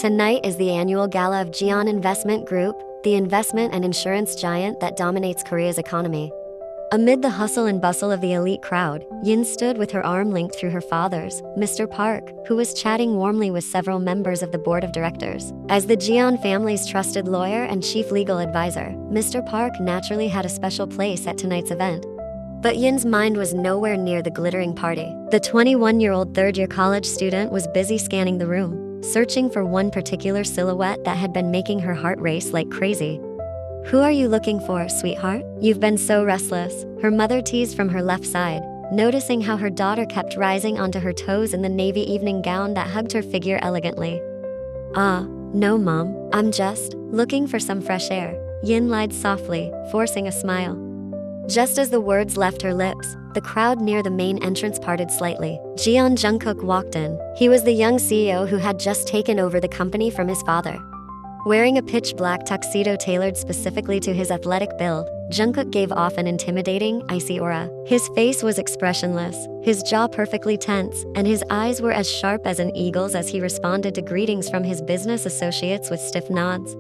Tonight is the annual gala of Jian Investment Group, the investment and insurance giant that dominates Korea's economy. Amid the hustle and bustle of the elite crowd, Yin stood with her arm linked through her father's, Mr. Park, who was chatting warmly with several members of the board of directors. As the Jian family's trusted lawyer and chief legal advisor, Mr. Park naturally had a special place at tonight's event. But Yin's mind was nowhere near the glittering party. The 21-year-old third-year college student was busy scanning the room, searching for one particular silhouette that had been making her heart race like crazy. "Who are you looking for, sweetheart? You've been so restless," her mother teased from her left side, noticing how her daughter kept rising onto her toes in the navy evening gown that hugged her figure elegantly. No mom, I'm just looking for some fresh air," Yin lied softly, forcing a smile. Just as the words left her lips, the crowd near the main entrance parted slightly. Jungkook walked in. He was the young CEO who had just taken over the company from his father. Wearing a pitch-black tuxedo tailored specifically to his athletic build, Jungkook gave off an intimidating, icy aura. His face was expressionless, his jaw perfectly tense, and his eyes were as sharp as an eagle's as he responded to greetings from his business associates with stiff nods.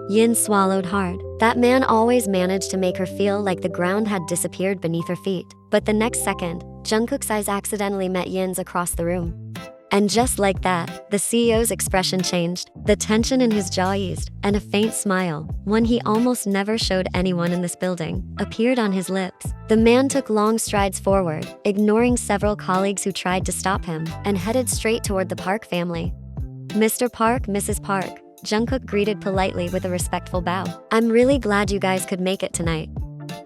Yin swallowed hard. That man always managed to make her feel like the ground had disappeared beneath her feet. But the next second, Jungkook's eyes accidentally met Yin's across the room. And just like that, the CEO's expression changed. The tension in his jaw eased, and a faint smile, one he almost never showed anyone in this building, appeared on his lips. The man took long strides forward, ignoring several colleagues who tried to stop him, and headed straight toward the Park family. "Mr. Park, Mrs. Park," Jungkook greeted politely with a respectful bow. "I'm really glad you guys could make it tonight."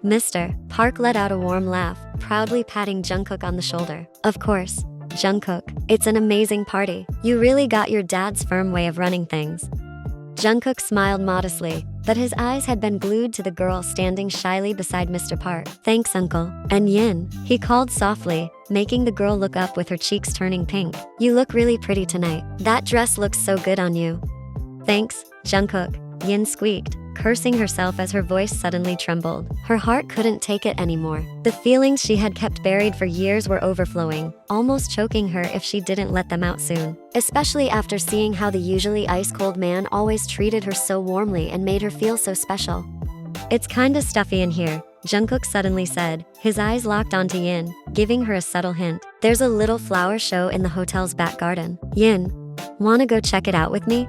Mr. Park let out a warm laugh, proudly patting Jungkook on the shoulder. "Of course, Jungkook, it's an amazing party. You really got your dad's firm way of running things." Jungkook smiled modestly, but his eyes had been glued to the girl standing shyly beside Mr. Park. "Thanks, uncle." "And Yin," he called softly, making the girl look up with her cheeks turning pink. "You look really pretty tonight. That dress looks so good on you." "Thanks, Jungkook," Yin squeaked, cursing herself as her voice suddenly trembled. Her heart couldn't take it anymore. The feelings she had kept buried for years were overflowing, almost choking her if she didn't let them out soon. Especially after seeing how the usually ice-cold man always treated her so warmly and made her feel so special. "It's kinda stuffy in here," Jungkook suddenly said, his eyes locked onto Yin, giving her a subtle hint. "There's a little flower show in the hotel's back garden. Yin, wanna go check it out with me?"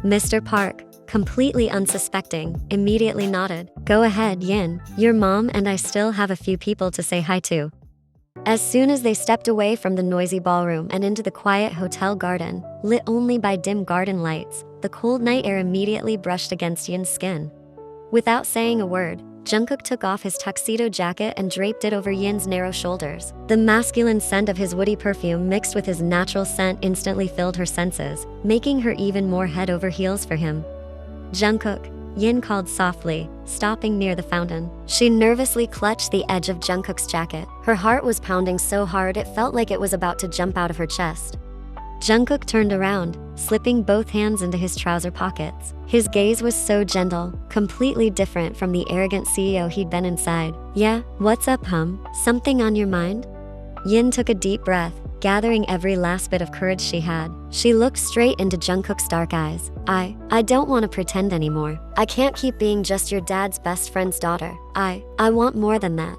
Mr. Park, completely unsuspecting, immediately nodded. "Go ahead, Yin. Your mom and I still have a few people to say hi to." As soon as they stepped away from the noisy ballroom and into the quiet hotel garden, lit only by dim garden lights, the cold night air immediately brushed against Yin's skin. Without saying a word, Jungkook took off his tuxedo jacket and draped it over Yin's narrow shoulders. The masculine scent of his woody perfume mixed with his natural scent instantly filled her senses, making her even more head over heels for him. "Jungkook," Yin called softly, stopping near the fountain. She nervously clutched the edge of Jungkook's jacket. Her heart was pounding so hard it felt like it was about to jump out of her chest. Jungkook turned around, slipping both hands into his trouser pockets. His gaze was so gentle, completely different from the arrogant CEO he'd been inside. "Yeah, what's up, hum? Something on your mind?" Yin took a deep breath, gathering every last bit of courage she had. She looked straight into Jungkook's dark eyes. I don't want to pretend anymore. I can't keep being just your dad's best friend's daughter. I want more than that."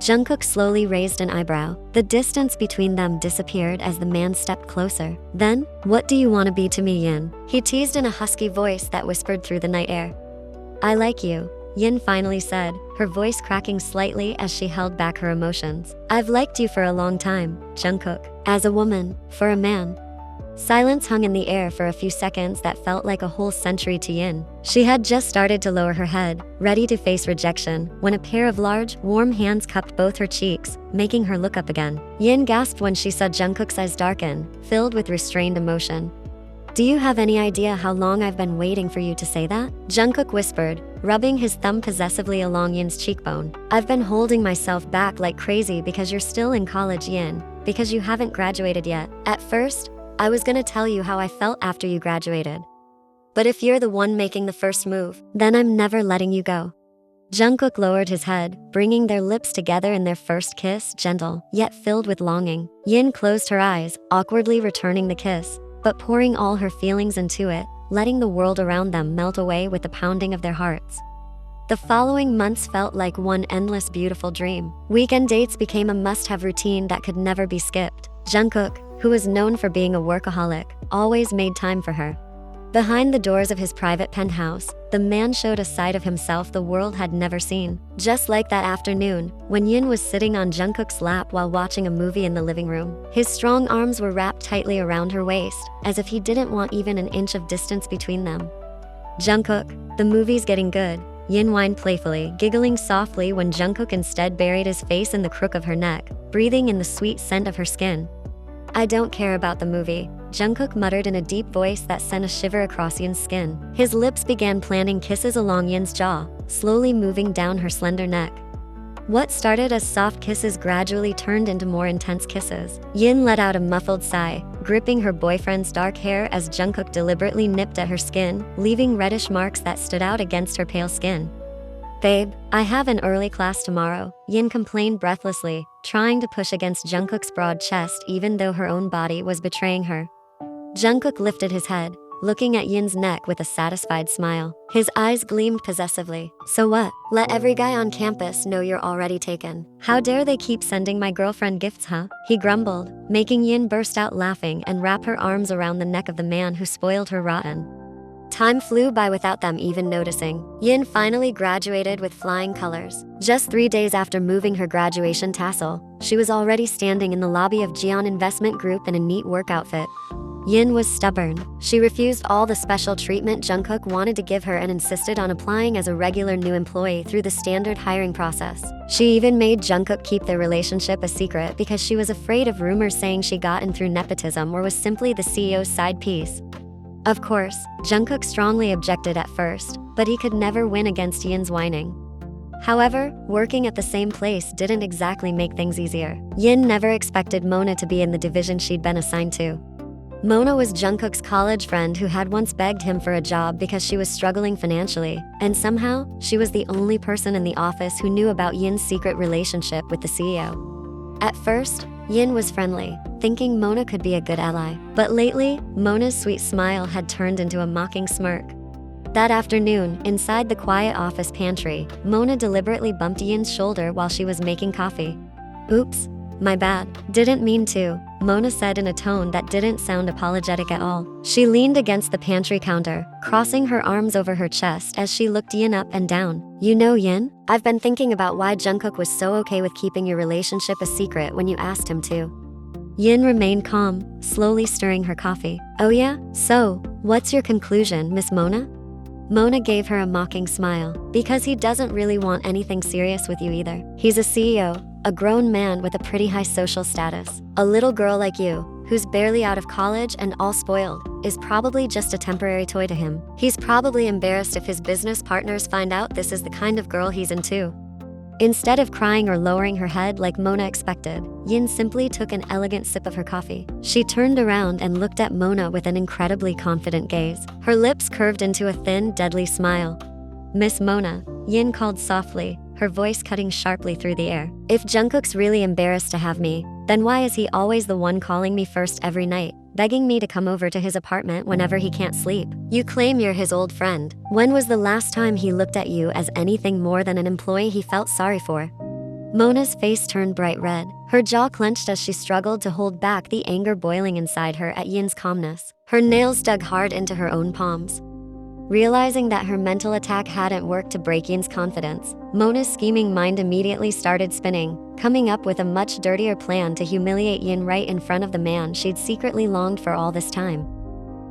Jungkook slowly raised an eyebrow. The distance between them disappeared as the man stepped closer. "Then, what do you want to be to me, Yin?" he teased in a husky voice that whispered through the night air. "I like you," Yin finally said, her voice cracking slightly as she held back her emotions. "I've liked you for a long time, Jungkook. As a woman, for a man." Silence hung in the air for a few seconds that felt like a whole century to Yin. She had just started to lower her head, ready to face rejection, when a pair of large, warm hands cupped both her cheeks, making her look up again. Yin gasped when she saw Jungkook's eyes darken, filled with restrained emotion. "Do you have any idea how long I've been waiting for you to say that?" Jungkook whispered, rubbing his thumb possessively along Yin's cheekbone. "I've been holding myself back like crazy because you're still in college, Yin, because you haven't graduated yet. At first, I was gonna tell you how I felt after you graduated. But if you're the one making the first move, then I'm never letting you go." Jungkook lowered his head, bringing their lips together in their first kiss, gentle, yet filled with longing. Yin closed her eyes, awkwardly returning the kiss. but pouring all her feelings into it, letting the world around them melt away with the pounding of their hearts. The following months felt like one endless beautiful dream. Weekend dates became a must-have routine that could never be skipped. Jungkook, who was known for being a workaholic, always made time for her. Behind the doors of his private penthouse, the man showed a side of himself the world had never seen. Just like that afternoon, when Yin was sitting on Jungkook's lap while watching a movie in the living room. His strong arms were wrapped tightly around her waist, as if he didn't want even an inch of distance between them. "Jungkook, the movie's getting good," Yin whined playfully, giggling softly when Jungkook instead buried his face in the crook of her neck, breathing in the sweet scent of her skin. "I don't care about the movie," Jungkook muttered in a deep voice that sent a shiver across Yin's skin. His lips began planting kisses along Yin's jaw, slowly moving down her slender neck. What started as soft kisses gradually turned into more intense kisses. Yin let out a muffled sigh, gripping her boyfriend's dark hair as Jungkook deliberately nipped at her skin, leaving reddish marks that stood out against her pale skin. "Babe, I have an early class tomorrow," Yin complained breathlessly, trying to push against Jungkook's broad chest even though her own body was betraying her. Jungkook lifted his head, looking at Yin's neck with a satisfied smile. His eyes gleamed possessively. "So what? Let every guy on campus know you're already taken. How dare they keep sending my girlfriend gifts, huh?" he grumbled, making Yin burst out laughing and wrap her arms around the neck of the man who spoiled her rotten. Time flew by without them even noticing. Yin finally graduated with flying colors. Just 3 days after moving her graduation tassel, she was already standing in the lobby of Jian Investment Group in a neat work outfit. Yin was stubborn. She refused all the special treatment Jungkook wanted to give her and insisted on applying as a regular new employee through the standard hiring process. She even made Jungkook keep their relationship a secret because she was afraid of rumors saying she got in through nepotism or was simply the CEO's side piece. Of course, Jungkook strongly objected at first, but he could never win against Yin's whining. However, working at the same place didn't exactly make things easier. Yin never expected Mona to be in the division she'd been assigned to. Mona was Jungkook's college friend who had once begged him for a job because she was struggling financially, and somehow, she was the only person in the office who knew about Yin's secret relationship with the CEO. At first, Yin was friendly, thinking Mona could be a good ally. But lately, Mona's sweet smile had turned into a mocking smirk. That afternoon, inside the quiet office pantry, Mona deliberately bumped Yin's shoulder while she was making coffee. "Oops, my bad. Didn't mean to," Mona said in a tone that didn't sound apologetic at all. She leaned against the pantry counter, crossing her arms over her chest as she looked Yin up and down. "You know, Yin, I've been thinking about why Jungkook was so okay with keeping your relationship a secret when you asked him to." Yin remained calm, slowly stirring her coffee. "Oh yeah? So, what's your conclusion, Miss Mona?" Mona gave her a mocking smile. "Because he doesn't really want anything serious with you either. He's a CEO, a grown man with a pretty high social status. A little girl like you, who's barely out of college and all spoiled, is probably just a temporary toy to him. He's probably embarrassed if his business partners find out this is the kind of girl he's into." Instead of crying or lowering her head like Mona expected, Yin simply took an elegant sip of her coffee. She turned around and looked at Mona with an incredibly confident gaze. Her lips curved into a thin, deadly smile. "Miss Mona," Yin called softly, her voice cutting sharply through the air. "If Jungkook's really embarrassed to have me, then why is he always the one calling me first every night, begging me to come over to his apartment whenever he can't sleep? You claim you're his old friend. When was the last time he looked at you as anything more than an employee he felt sorry for?" Mona's face turned bright red. Her jaw clenched as she struggled to hold back the anger boiling inside her at Yin's calmness. Her nails dug hard into her own palms. Realizing that her mental attack hadn't worked to break Yin's confidence, Mona's scheming mind immediately started spinning, coming up with a much dirtier plan to humiliate Yin right in front of the man she'd secretly longed for all this time.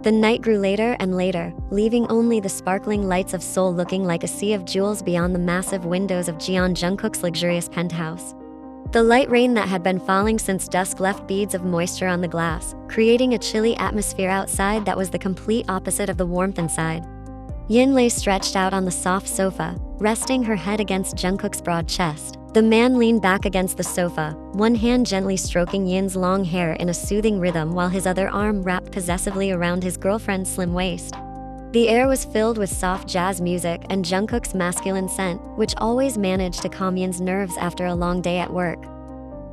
The night grew later and later, leaving only the sparkling lights of Seoul looking like a sea of jewels beyond the massive windows of Jeon Jungkook's luxurious penthouse. The light rain that had been falling since dusk left beads of moisture on the glass, creating a chilly atmosphere outside that was the complete opposite of the warmth inside. Yin lay stretched out on the soft sofa, resting her head against Jungkook's broad chest. The man leaned back against the sofa, one hand gently stroking Yin's long hair in a soothing rhythm while his other arm wrapped possessively around his girlfriend's slim waist. The air was filled with soft jazz music and Jungkook's masculine scent, which always managed to calm Yin's nerves after a long day at work.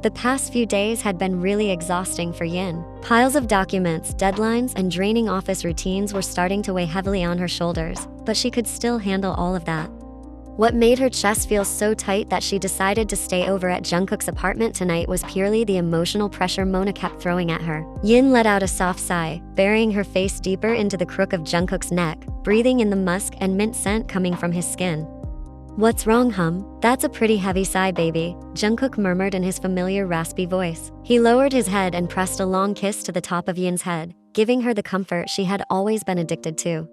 The past few days had been really exhausting for Yin. Piles of documents, deadlines, and draining office routines were starting to weigh heavily on her shoulders, but she could still handle all of that. What made her chest feel so tight that she decided to stay over at Jungkook's apartment tonight was purely the emotional pressure Mona kept throwing at her. Yin let out a soft sigh, burying her face deeper into the crook of Jungkook's neck, breathing in the musk and mint scent coming from his skin. "What's wrong, hum? That's a pretty heavy sigh, baby," Jungkook murmured in his familiar raspy voice. He lowered his head and pressed a long kiss to the top of Yin's head, giving her the comfort she had always been addicted to.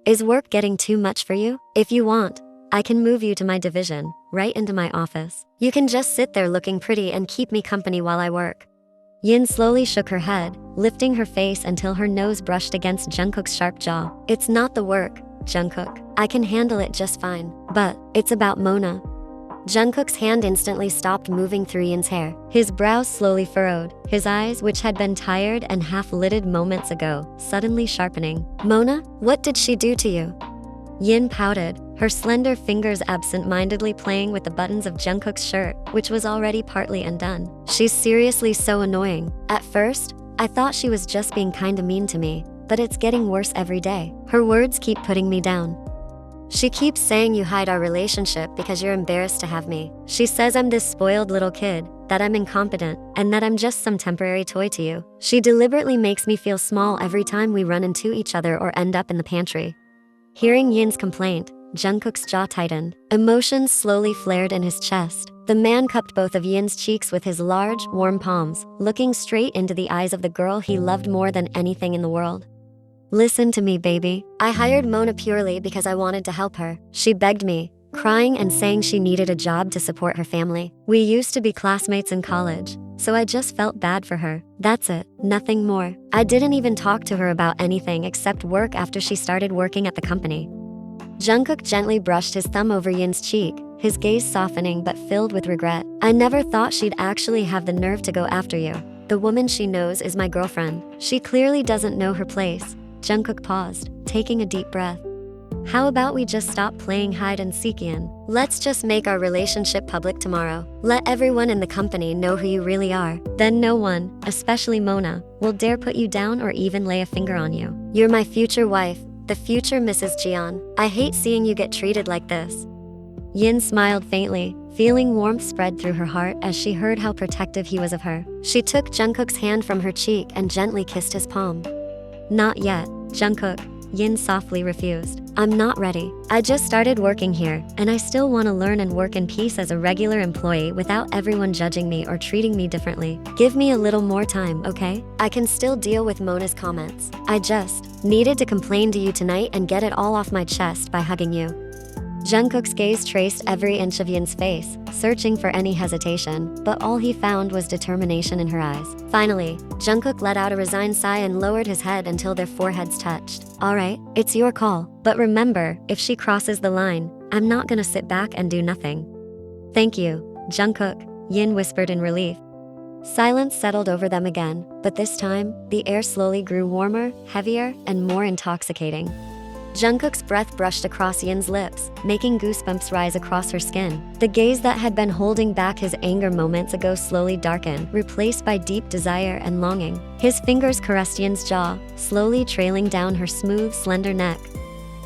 "Is work getting too much for you? If you want, I can move you to my division, right into my office. You can just sit there looking pretty and keep me company while I work." Yin slowly shook her head, lifting her face until her nose brushed against Jungkook's sharp jaw. "It's not the work, Jungkook. I can handle it just fine. But it's about Mona." Jungkook's hand instantly stopped moving through Yin's hair. His brows slowly furrowed, his eyes, which had been tired and half-lidded moments ago, suddenly sharpening. "Mona, what did she do to you?" Yin pouted, her slender fingers absent-mindedly playing with the buttons of Jungkook's shirt, which was already partly undone. "She's seriously so annoying. At first, I thought she was just being kinda mean to me, but it's getting worse every day. Her words keep putting me down. She keeps saying you hide our relationship because you're embarrassed to have me. She says I'm this spoiled little kid, that I'm incompetent, and that I'm just some temporary toy to you. She deliberately makes me feel small every time we run into each other or end up in the pantry." Hearing Yin's complaint, Jungkook's jaw tightened. Emotions slowly flared in his chest. The man cupped both of Yin's cheeks with his large, warm palms, looking straight into the eyes of the girl he loved more than anything in the world. "Listen to me, baby. I hired Mona purely because I wanted to help her. She begged me, crying and saying she needed a job to support her family. We used to be classmates in college, so I just felt bad for her. That's it, nothing more. I didn't even talk to her about anything except work after she started working at the company." Jungkook gently brushed his thumb over Yin's cheek, his gaze softening but filled with regret. "I never thought she'd actually have the nerve to go after you. The woman she knows is my girlfriend. She clearly doesn't know her place." Jungkook paused, taking a deep breath. "How about we just stop playing hide and seek, Yin? Let's just make our relationship public tomorrow. Let everyone in the company know who you really are. Then no one, especially Mona, will dare put you down or even lay a finger on you. You're my future wife, the future Mrs. Jian. I hate seeing you get treated like this." Yin smiled faintly, feeling warmth spread through her heart as she heard how protective he was of her. She took Jungkook's hand from her cheek and gently kissed his palm. "Not yet, Jungkook," Yin softly refused. "I'm not ready. I just started working here, and I still want to learn and work in peace as a regular employee without everyone judging me or treating me differently. Give me a little more time, okay? I can still deal with Mona's comments. I just needed to complain to you tonight and get it all off my chest by hugging you." Jungkook's gaze traced every inch of Yin's face, searching for any hesitation, but all he found was determination in her eyes. Finally, Jungkook let out a resigned sigh and lowered his head until their foreheads touched. "All right, it's your call. But remember, if she crosses the line, I'm not gonna sit back and do nothing." "Thank you, Jungkook," Yin whispered in relief. Silence settled over them again, but this time, the air slowly grew warmer, heavier, and more intoxicating. Jungkook's breath brushed across Yin's lips, making goosebumps rise across her skin. The gaze that had been holding back his anger moments ago slowly darkened, replaced by deep desire and longing. His fingers caressed Yin's jaw, slowly trailing down her smooth, slender neck.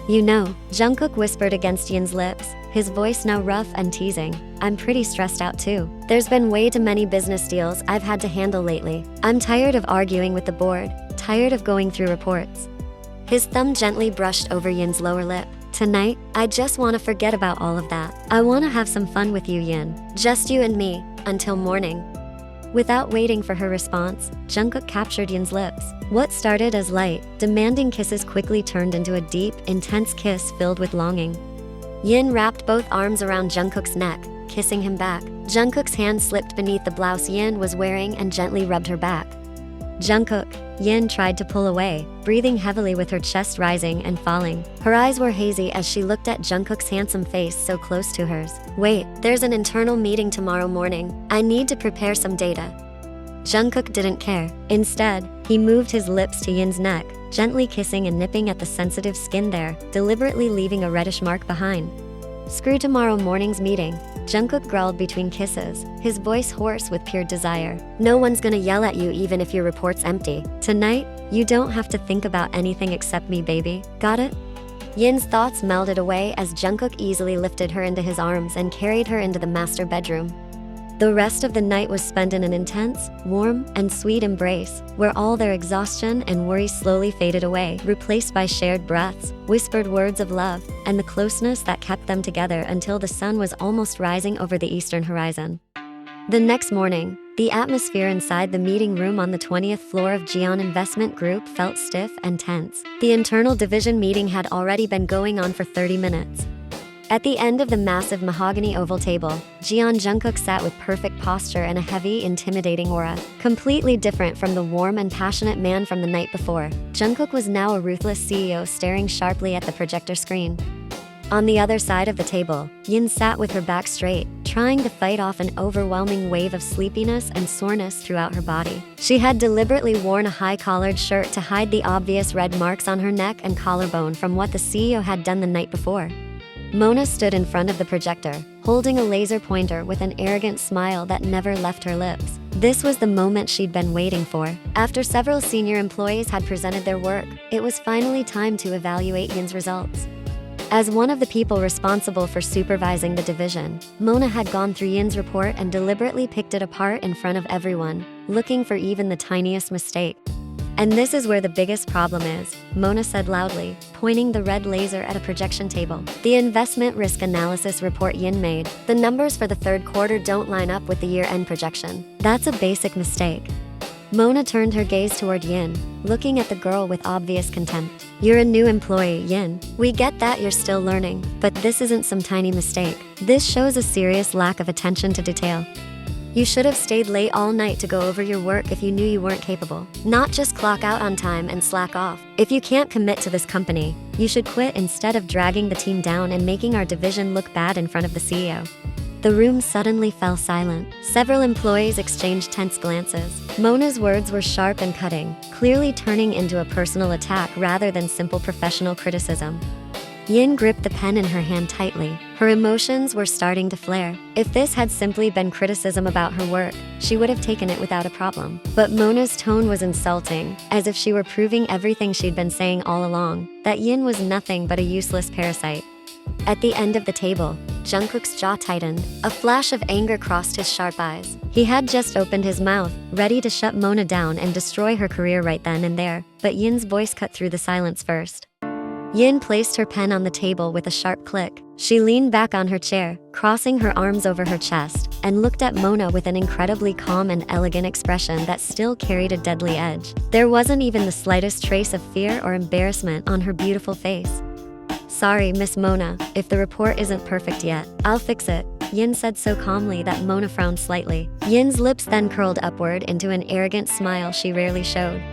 "You know," Jungkook whispered against Yin's lips, his voice now rough and teasing, "I'm pretty stressed out too. There's been way too many business deals I've had to handle lately. I'm tired of arguing with the board, tired of going through reports." His thumb gently brushed over Yin's lower lip. "Tonight, I just want to forget about all of that. I want to have some fun with you, Yin. Just you and me, until morning." Without waiting for her response, Jungkook captured Yin's lips. What started as light, demanding kisses quickly turned into a deep, intense kiss filled with longing. Yin wrapped both arms around Jungkook's neck, kissing him back. Jungkook's hand slipped beneath the blouse Yin was wearing and gently rubbed her back. "Jungkook," Yin tried to pull away, breathing heavily with her chest rising and falling. Her eyes were hazy as she looked at Jungkook's handsome face so close to hers. "Wait, there's an internal meeting tomorrow morning. I need to prepare some data." Jungkook didn't care. Instead, he moved his lips to Yin's neck, gently kissing and nipping at the sensitive skin there, deliberately leaving a reddish mark behind. "Screw tomorrow morning's meeting. Jungkook growled between kisses, his voice hoarse with pure desire. No one's gonna yell at you even if your report's empty. Tonight, you don't have to think about anything except me, baby. Got it? Yin's thoughts melded away as Jungkook easily lifted her into his arms and carried her into the master bedroom. The rest of the night was spent in an intense, warm, and sweet embrace, where all their exhaustion and worry slowly faded away, replaced by shared breaths, whispered words of love, and the closeness that kept them together until the sun was almost rising over the eastern horizon. The next morning, the atmosphere inside the meeting room on the 20th floor of Jian Investment Group felt stiff and tense. The internal division meeting had already been going on for 30 minutes. At the end of the massive mahogany oval table, Jungkook sat with perfect posture and a heavy, intimidating aura. Completely different from the warm and passionate man from the night before, Jungkook was now a ruthless CEO staring sharply at the projector screen. On the other side of the table, Yin sat with her back straight, trying to fight off an overwhelming wave of sleepiness and soreness throughout her body. She had deliberately worn a high-collared shirt to hide the obvious red marks on her neck and collarbone from what the CEO had done the night before. Mona stood in front of the projector, holding a laser pointer with an arrogant smile that never left her lips. This was the moment she'd been waiting for. After several senior employees had presented their work, it was finally time to evaluate Yin's results. As one of the people responsible for supervising the division, Mona had gone through Yin's report and deliberately picked it apart in front of everyone, looking for even the tiniest mistake. And this is where the biggest problem is, Mona said loudly, pointing the red laser at a projection table. The investment risk analysis report Yin made. The numbers for the third quarter don't line up with the year-end projection. That's a basic mistake. Mona turned her gaze toward Yin, looking at the girl with obvious contempt. You're a new employee, Yin. We get that you're still learning, but this isn't some tiny mistake. This shows a serious lack of attention to detail. You should have stayed late all night to go over your work if you knew you weren't capable. Not just clock out on time and slack off. If you can't commit to this company, you should quit instead of dragging the team down and making our division look bad in front of the CEO. The room suddenly fell silent. Several employees exchanged tense glances. Mona's words were sharp and cutting, clearly turning into a personal attack rather than simple professional criticism. Yin gripped the pen in her hand tightly. Her emotions were starting to flare. If this had simply been criticism about her work, she would have taken it without a problem. But Mona's tone was insulting, as if she were proving everything she'd been saying all along, that Yin was nothing but a useless parasite. At the end of the table, Jungkook's jaw tightened. A flash of anger crossed his sharp eyes. He had just opened his mouth, ready to shut Mona down and destroy her career right then and there, but Yin's voice cut through the silence first. Yin placed her pen on the table with a sharp click. She leaned back on her chair, crossing her arms over her chest, and looked at Mona with an incredibly calm and elegant expression that still carried a deadly edge. There wasn't even the slightest trace of fear or embarrassment on her beautiful face. Sorry, Miss Mona, if the report isn't perfect yet, I'll fix it, Yin said so calmly that Mona frowned slightly. Yin's lips then curled upward into an arrogant smile she rarely showed.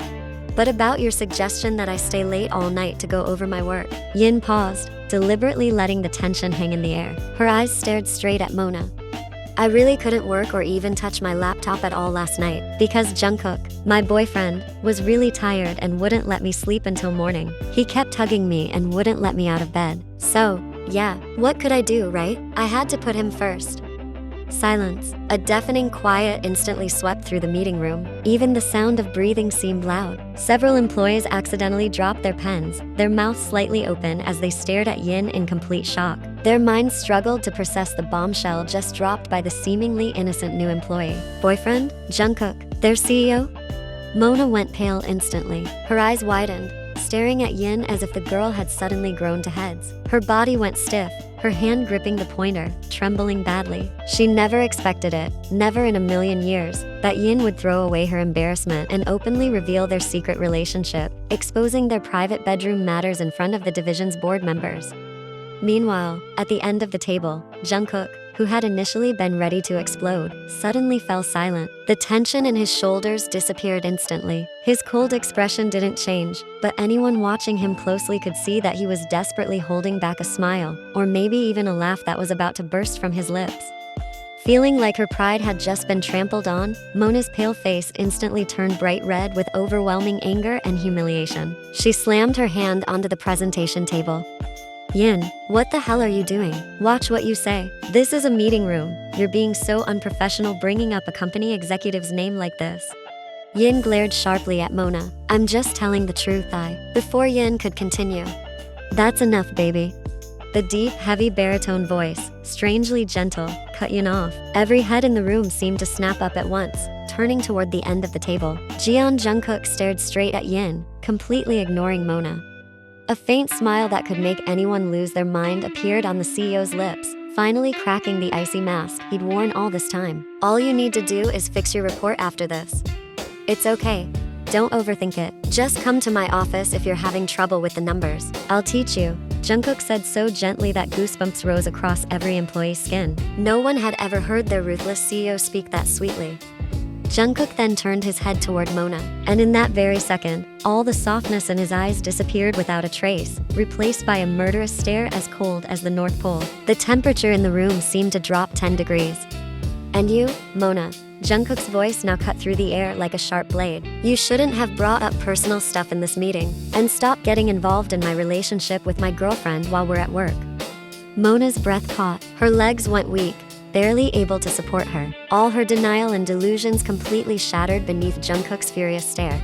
But about your suggestion that I stay late all night to go over my work. Yin paused, deliberately letting the tension hang in the air. Her eyes stared straight at Mona. I really couldn't work or even touch my laptop at all last night because Jungkook, my boyfriend, was really tired and wouldn't let me sleep until morning. He kept hugging me and wouldn't let me out of bed. So, yeah, what could I do, right? I had to put him first. Silence. A deafening quiet instantly swept through the meeting room. Even the sound of breathing seemed loud. Several employees accidentally dropped their pens, their mouths slightly open as they stared at Yin in complete shock. Their minds struggled to process the bombshell just dropped by the seemingly innocent new employee. Boyfriend? Jungkook, their CEO? Mona went pale instantly. Her eyes widened, staring at Yin as if the girl had suddenly grown to heads. Her body went stiff, her hand gripping the pointer, trembling badly. She never expected it, never in a million years, that Yin would throw away her embarrassment and openly reveal their secret relationship, exposing their private bedroom matters in front of the division's board members. Meanwhile, at the end of the table, Jungkook, who had initially been ready to explode, suddenly fell silent. The tension in his shoulders disappeared instantly. His cold expression didn't change, but anyone watching him closely could see that he was desperately holding back a smile, or maybe even a laugh that was about to burst from his lips. Feeling like her pride had just been trampled on, Mona's pale face instantly turned bright red with overwhelming anger and humiliation. She slammed her hand onto the presentation table. Yin, what the hell are you doing? Watch what you say. This is a meeting room. You're being so unprofessional bringing up a company executive's name like this. Yin glared sharply at Mona. I'm just telling the truth, Before Yin could continue. That's enough, baby. The deep, heavy baritone voice, strangely gentle, cut Yin off. Every head in the room seemed to snap up at once, turning toward the end of the table. Jungkook stared straight at Yin, completely ignoring Mona. A faint smile that could make anyone lose their mind appeared on the CEO's lips, finally cracking the icy mask he'd worn all this time. All you need to do is fix your report after this. It's okay. Don't overthink it. Just come to my office if you're having trouble with the numbers. I'll teach you. Jungkook said so gently that goosebumps rose across every employee's skin. No one had ever heard their ruthless CEO speak that sweetly. Jungkook then turned his head toward Mona, and in that very second, all the softness in his eyes disappeared without a trace, replaced by a murderous stare as cold as the North Pole. The temperature in the room seemed to drop 10 degrees. And you, Mona? Jungkook's voice now cut through the air like a sharp blade. You shouldn't have brought up personal stuff in this meeting, and stop getting involved in my relationship with my girlfriend while we're at work. Mona's breath caught. Her legs went weak, barely able to support her. All her denial and delusions completely shattered beneath Jungkook's furious stare.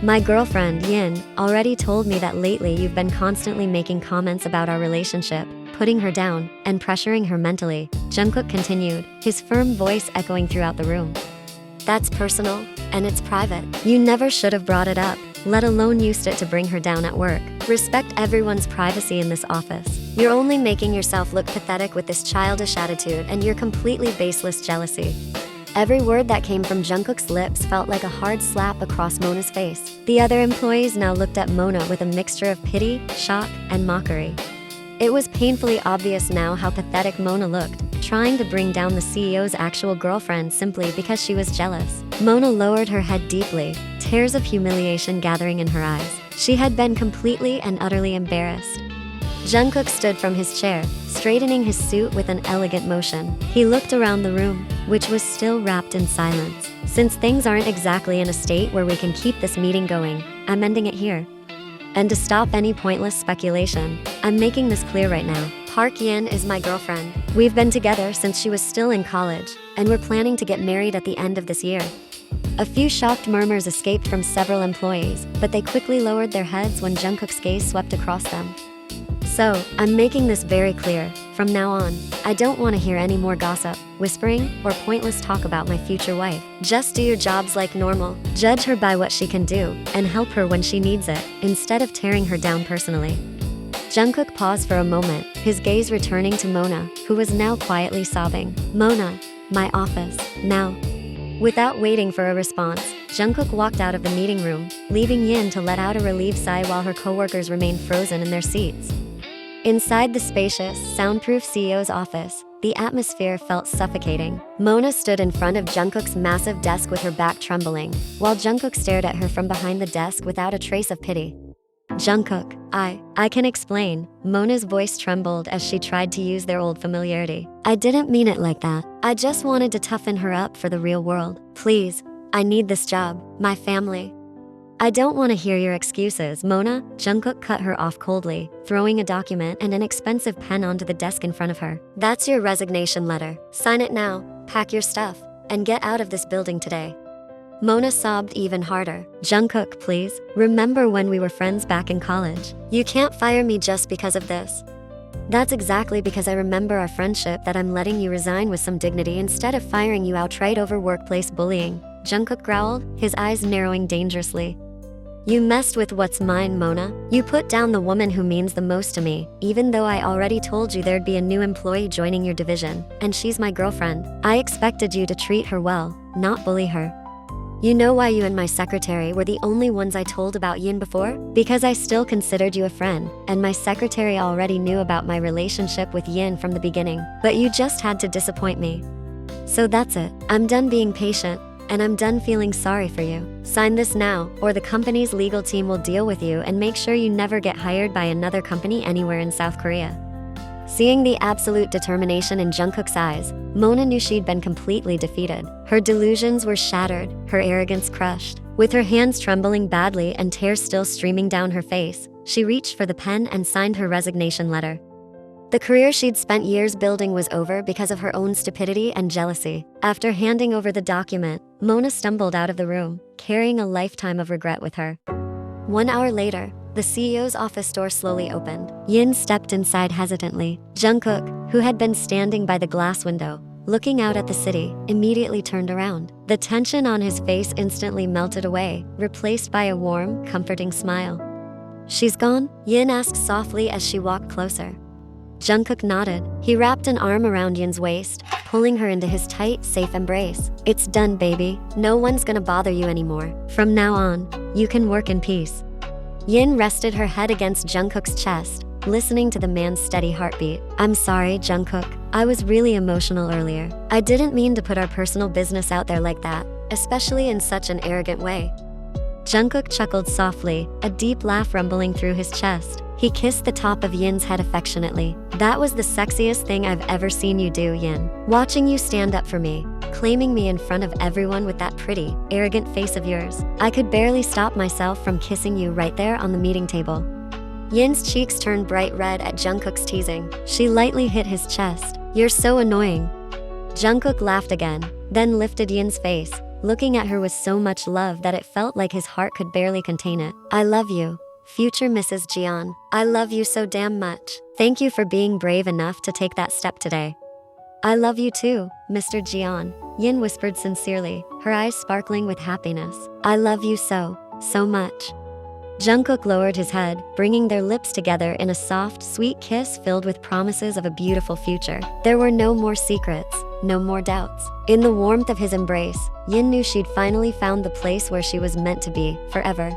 My girlfriend, Yin, already told me that lately you've been constantly making comments about our relationship, putting her down, and pressuring her mentally. Jungkook continued, his firm voice echoing throughout the room. That's personal, and it's private. You never should have brought it up, let alone used it to bring her down at work. Respect everyone's privacy in this office. You're only making yourself look pathetic with this childish attitude and your completely baseless jealousy. Every word that came from Jungkook's lips felt like a hard slap across Mona's face. The other employees now looked at Mona with a mixture of pity, shock, and mockery. It was painfully obvious now how pathetic Mona looked, trying to bring down the CEO's actual girlfriend simply because she was jealous. Mona lowered her head deeply, tears of humiliation gathering in her eyes. She had been completely and utterly embarrassed. Jungkook stood from his chair, straightening his suit with an elegant motion. He looked around the room, which was still wrapped in silence. Since things aren't exactly in a state where we can keep this meeting going, I'm ending it here. And to stop any pointless speculation, I'm making this clear right now. Park Yin is my girlfriend. We've been together since she was still in college, and we're planning to get married at the end of this year. A few shocked murmurs escaped from several employees, but they quickly lowered their heads when Jungkook's gaze swept across them. So, I'm making this very clear. From now on, I don't want to hear any more gossip, whispering, or pointless talk about my future wife. Just do your jobs like normal. Judge her by what she can do, and help her when she needs it, instead of tearing her down personally. Jungkook paused for a moment, his gaze returning to Mona, who was now quietly sobbing. Mona, my office, now. Without waiting for a response, Jungkook walked out of the meeting room, leaving Yin to let out a relieved sigh while her coworkers remained frozen in their seats. Inside the spacious, soundproof CEO's office, the atmosphere felt suffocating. Mona stood in front of Jungkook's massive desk with her back trembling, while Jungkook stared at her from behind the desk without a trace of pity. Jungkook, I can explain. Mona's voice trembled as she tried to use their old familiarity. I didn't mean it like that. I just wanted to toughen her up for the real world. Please, I need this job, my family. I don't want to hear your excuses, Mona. Jungkook cut her off coldly, throwing a document and an expensive pen onto the desk in front of her. That's your resignation letter. Sign it now, pack your stuff, and get out of this building today. Mona sobbed even harder. Jungkook, please. Remember when we were friends back in college? You can't fire me just because of this. That's exactly because I remember our friendship that I'm letting you resign with some dignity instead of firing you outright over workplace bullying. Jungkook growled, his eyes narrowing dangerously. You messed with what's mine, Mona. You put down the woman who means the most to me, even though I already told you there'd be a new employee joining your division, and she's my girlfriend. I expected you to treat her well, not bully her. You know why you and my secretary were the only ones I told about Yin before? Because I still considered you a friend, and my secretary already knew about my relationship with Yin from the beginning. But you just had to disappoint me. So that's it. I'm done being patient, and I'm done feeling sorry for you. Sign this now, or the company's legal team will deal with you and make sure you never get hired by another company anywhere in South Korea. Seeing the absolute determination in Jungkook's eyes, Mona knew she'd been completely defeated. Her delusions were shattered, her arrogance crushed. With her hands trembling badly and tears still streaming down her face, She reached for the pen and signed her resignation letter. The career she'd spent years building was over because of her own stupidity and jealousy. After handing over the document, Mona stumbled out of the room, carrying a lifetime of regret with her. 1 hour later, the CEO's office door slowly opened. Yin stepped inside hesitantly. Jungkook, who had been standing by the glass window, looking out at the city, immediately turned around. The tension on his face instantly melted away, replaced by a warm, comforting smile. "She's gone?" Yin asked softly as she walked closer. Jungkook nodded. He wrapped an arm around Yin's waist, pulling her into his tight, safe embrace. "It's done, baby. No one's gonna bother you anymore. From now on, you can work in peace." Yin rested her head against Jungkook's chest, listening to the man's steady heartbeat. "I'm sorry, Jungkook. I was really emotional earlier. I didn't mean to put our personal business out there like that, especially in such an arrogant way." Jungkook chuckled softly, a deep laugh rumbling through his chest. He kissed the top of Yin's head affectionately. "That was the sexiest thing I've ever seen you do, Yin. Watching you stand up for me, claiming me in front of everyone with that pretty, arrogant face of yours. I could barely stop myself from kissing you right there on the meeting table." Yin's cheeks turned bright red at Jungkook's teasing. She lightly hit his chest. "You're so annoying." Jungkook laughed again, then lifted Yin's face, looking at her with so much love that it felt like his heart could barely contain it. "I love you, future Mrs. Jian. I love you so damn much. Thank you for being brave enough to take that step today." "I love you too, Mr. Jian," Yin whispered sincerely, her eyes sparkling with happiness. "I love you so much." Jungkook lowered his head, bringing their lips together in a soft, sweet kiss filled with promises of a beautiful future. There were no more secrets, no more doubts. In the warmth of his embrace, Yin knew she'd finally found the place where she was meant to be, forever.